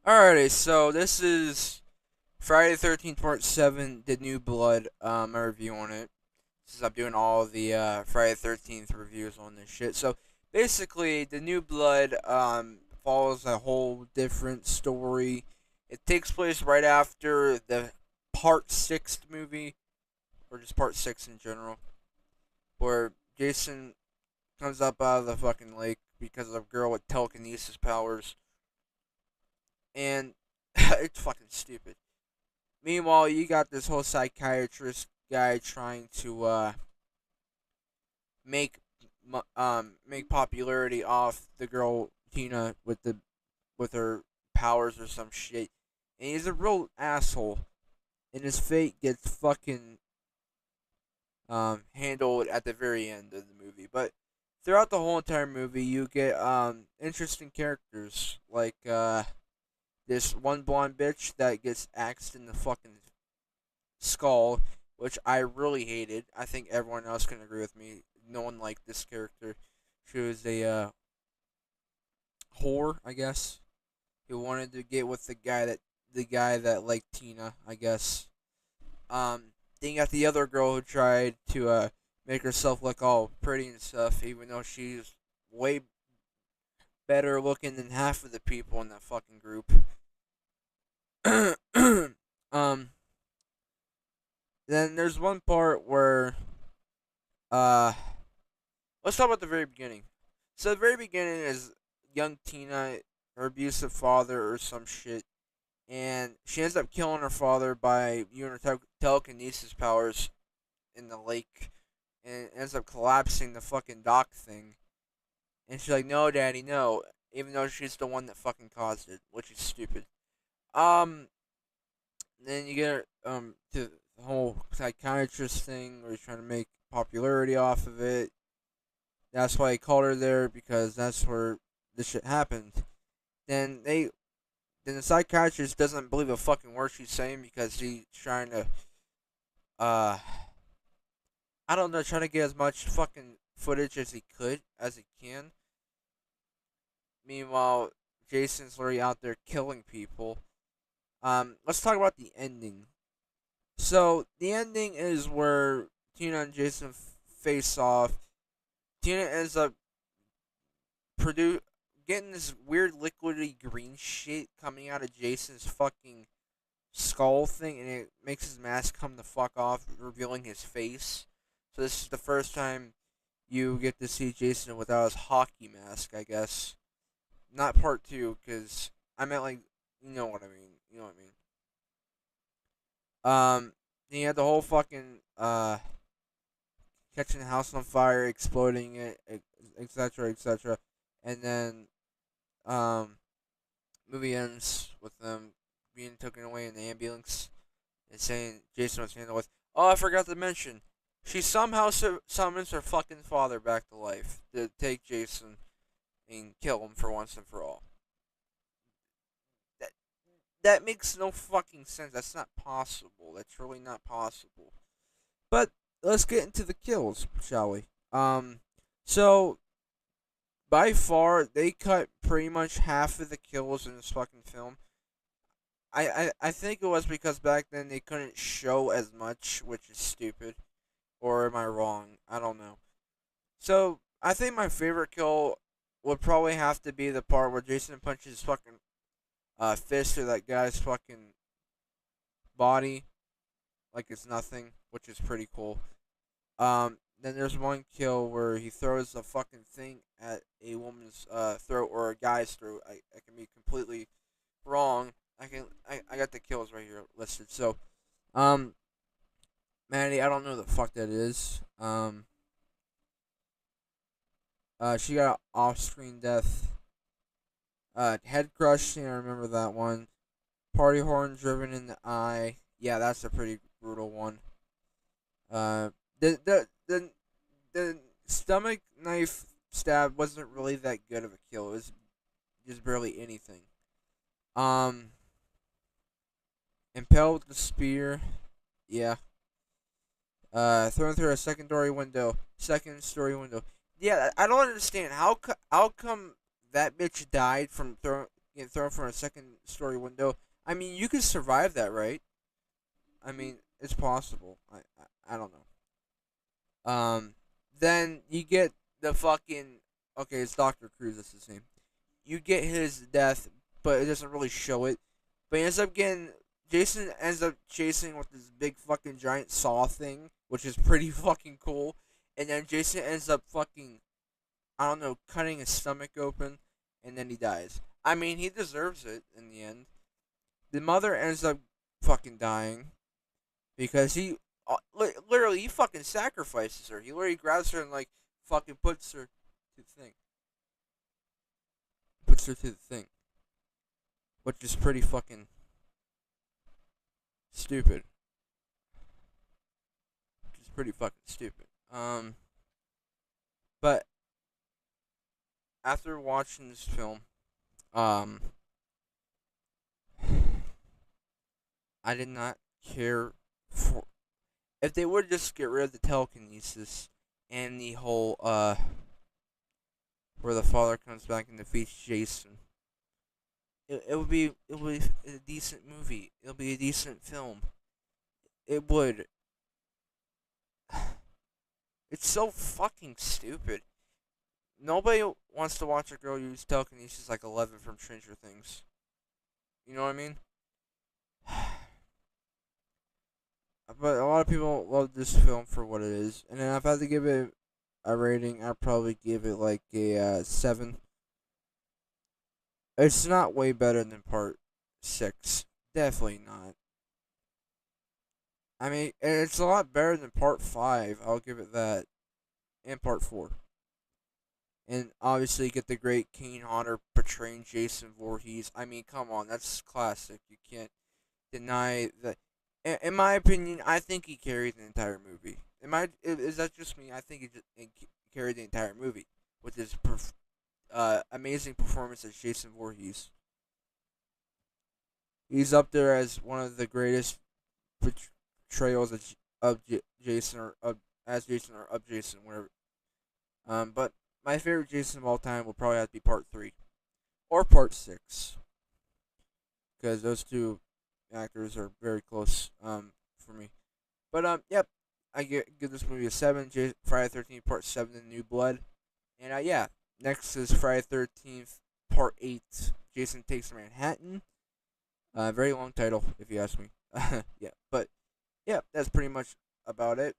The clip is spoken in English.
Alrighty, so this is Friday the 13th Part 7, The New Blood, my review on it. Since I'm doing all the Friday the 13th reviews on this shit. So basically, The New Blood follows a whole different story. It takes place right after the Part 6 movie, or just Part 6 in general, where Jason comes up out of the fucking lake because of a girl with telekinesis powers. And it's fucking stupid. Meanwhile, you got this whole psychiatrist guy trying to make make popularity off the girl Tina with her powers or some shit, and he's a real asshole. And his fate gets fucking handled at the very end of the movie. But throughout the whole entire movie, you get interesting characters like this one blonde bitch that gets axed in the fucking skull, which I really hated. I think everyone else can agree with me. No one liked this character. She was a whore, I guess, who wanted to get with the guy that liked Tina, I guess. Then you got the other girl who tried to make herself look all pretty and stuff, even though she's way better looking than half of the people in that fucking group. um, then there's one part where uh let's talk about the very beginning. So the very beginning is young Tina, her abusive father or some shit, and she ends up killing her father by using her telekinesis powers in the lake, and ends up collapsing the fucking dock thing. And she's like, "No, Daddy, no," even though she's the one that fucking caused it, which is stupid. Um, then you get her to the whole psychiatrist thing where he's trying to make popularity off of it. That's why he called her there because that's where this shit happened. Then they then the psychiatrist doesn't believe a fucking word she's saying because he's trying to uh I don't know, trying to get as much fucking footage as he can. Meanwhile, Jason's literally out there killing people. Let's talk about the ending. So the ending is where Tina and Jason face off. Tina ends up produce getting this weird liquidy green shit coming out of Jason's fucking skull thing, and it makes his mask come the fuck off, revealing his face. So this is the first time you get to see Jason without his hockey mask, I guess. Not part two, because I meant like, you know what I mean. You know what I mean. Then you had the whole fucking catching the house on fire, exploding it, etc., etc., and then um movie ends with them being taken away in the ambulance and saying Jason was handled with. Oh, I forgot to mention, she somehow summons her fucking father back to life to take Jason and kill him for once and for all. That that makes no fucking sense. That's not possible. That's really not possible. But let's get into the kills, shall we? So by far they cut pretty much half of the kills in this fucking film. I think it was because back then they couldn't show as much, which is stupid. Or am I wrong? I don't know. So I think my favorite kill would probably have to be the part where Jason punches his fucking fist through that guy's fucking body like it's nothing, which is pretty cool. Then there's one kill where he throws a fucking thing at a woman's throat or a guy's throat. I can be completely wrong. I got the kills right here listed. So, um, Maddie, I don't know the fuck that is. She got off-screen death. Head crushing. I remember that one. Party horn driven in the eye. Yeah, that's a pretty brutal one. Uh, the the the the stomach knife stab wasn't really that good of a kill. It was just barely anything. Um, impaled with the spear. Yeah. Thrown through a second story window. Yeah, I don't understand how come that bitch died from getting thrown from a second story window. I mean, you could survive that, right? I mean, it's possible. I don't know. Then you get the fucking okay. It's Doctor Cruz. That's his name. You get his death, but it doesn't really show it. But he ends up getting Jason ends up chasing with this big fucking giant saw thing, which is pretty fucking cool. And then Jason ends up fucking I don't know, cutting his stomach open, and then he dies. I mean, he deserves it in the end. The mother ends up fucking dying because he literally he fucking sacrifices her. He literally grabs her and like fucking puts her to the thing, which is pretty fucking stupid. Which is pretty fucking stupid. But after watching this film, um, I did not care for if they would just get rid of the telekinesis and the whole where the father comes back and defeats Jason. It would be a decent movie. It'll be a decent film. It would. It's so fucking stupid. Nobody wants to watch a girl use telekinesis like 11 from Stranger Things. You know what I mean? But a lot of people love this film for what it is. And then if I had to give it a rating, I'd probably give it like a 7. It's not way better than part 6. Definitely not. I mean, it's a lot better than part 5. I'll give it that. And part 4. And obviously, get the great Kane Hodder portraying Jason Voorhees. I mean, come on, that's classic. You can't deny that. In my opinion, I think he carried the entire movie. Is that just me? I think he carried the entire movie with his amazing performance as Jason Voorhees. He's up there as one of the greatest portrayals of Jason or as Jason or of Jason, whatever. But my favorite Jason of all time will probably have to be Part 3 or Part 6 because those two actors are very close for me. But yep, I give this movie a 7. Friday the 13th Part 7, The New Blood, and yeah, next is Friday the 13th Part 8, Jason Takes Manhattan. Very long title if you ask me. Yeah, but yeah, that's pretty much about it.